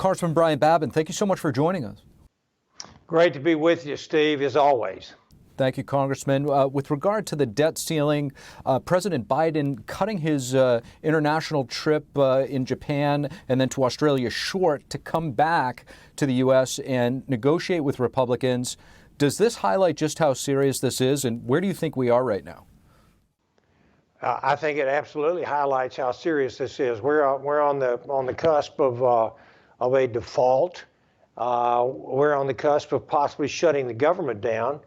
Congressman Brian Babin, thank you so much for joining us. Great to be with you, Steve, as always. Thank you, Congressman. With regard to the debt ceiling, President Biden cutting his international trip in Japan and then to Australia short to come back to the U.S. and negotiate with Republicans. Does this highlight just how serious this is, and where do you think we are right now? I think it absolutely highlights how serious this is. We're on the cusp of a default. We're on the cusp of possibly shutting the government down.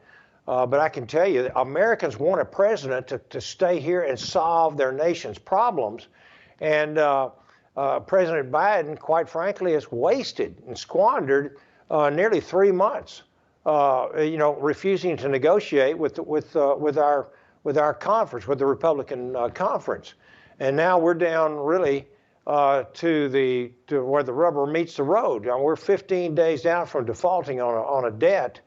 But I can tell you, Americans want a president to stay here and solve their nation's problems. And President Biden, quite frankly, has wasted and squandered nearly 3 months, refusing to negotiate with our conference, with the Republican conference. And now we're down really to where the rubber meets the road. We're 15 days out from defaulting on a debt.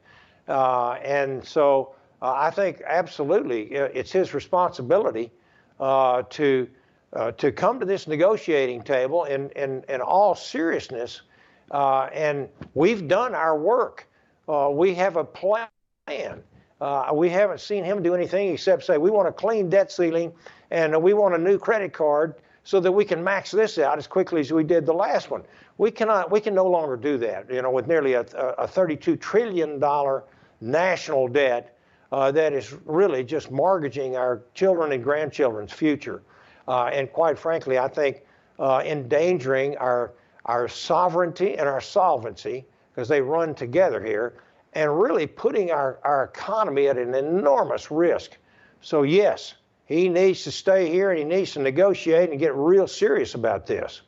And so I think absolutely it's his responsibility to come to this negotiating table in all seriousness. And we've done our work. We have a plan. We haven't seen him do anything except say we want a clean debt ceiling and we want a new credit card so that we can max this out as quickly as we did the last one. We can no longer do that, with nearly a $32 trillion national debt that is really just mortgaging our children and grandchildren's future. And quite frankly, I think endangering our sovereignty and our solvency, because they run together here, and really putting our economy at an enormous risk. So yes, he needs to stay here and he needs to negotiate and get real serious about this.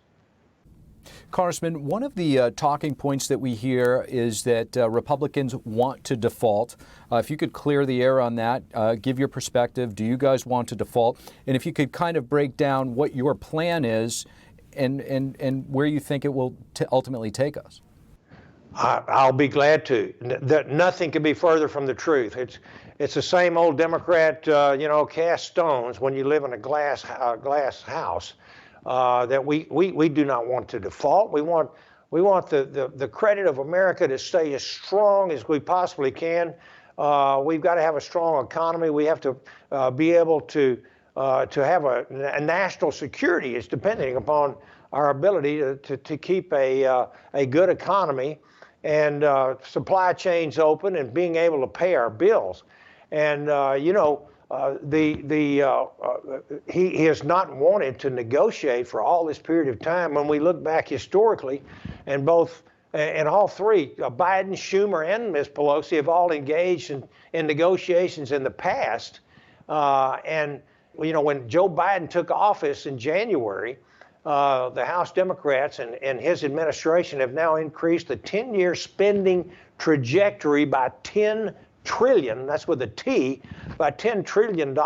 Congressman, one of the talking points that we hear is that Republicans want to default. If you could clear the air on that, give your perspective. Do you guys want to default? And if you could kind of break down what your plan is and where you think it will ultimately take us. I'll be glad to. Nothing could be further from the truth. It's the same old Democrat, cast stones when you live in a glass house. That we do not want to default. We want the credit of America to stay as strong as we possibly can. We've got to have a strong economy. We have to be able to have a national security is depending upon our ability to keep a good economy and supply chains open and being able to pay our bills. And he has not wanted to negotiate for all this period of time. When we look back historically, and all three, Biden, Schumer, and Ms. Pelosi have all engaged in negotiations in the past. And when Joe Biden took office in January, the House Democrats and his administration have now increased the 10-year spending trajectory by $10 trillion, that's with a T, by $10 trillion.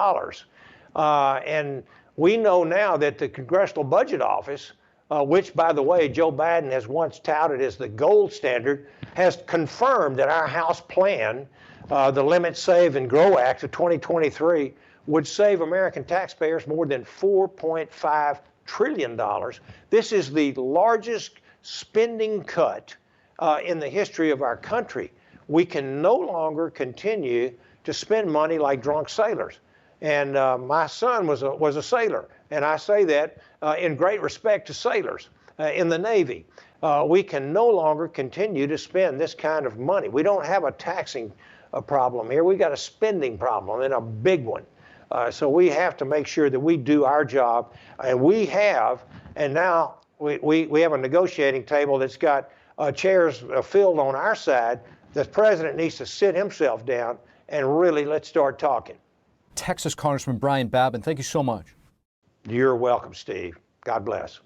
And we know now that the Congressional Budget Office, which, by the way, Joe Biden has once touted as the gold standard, has confirmed that our House plan, the Limit, Save, and Grow Act of 2023, would save American taxpayers more than $4.5 trillion. This is the largest spending cut in the history of our country. We can no longer continue to spend money like drunk sailors. And my son was a sailor, and I say that in great respect to sailors in the Navy. We can no longer continue to spend this kind of money. We don't have a taxing problem here. We got a spending problem, and a big one. So we have to make sure that we do our job, and we have, and now we have a negotiating table that's got chairs filled on our side. The president needs to sit himself down and really let's start talking. Texas Congressman Brian Babin, thank you so much. You're welcome, Steve. God bless.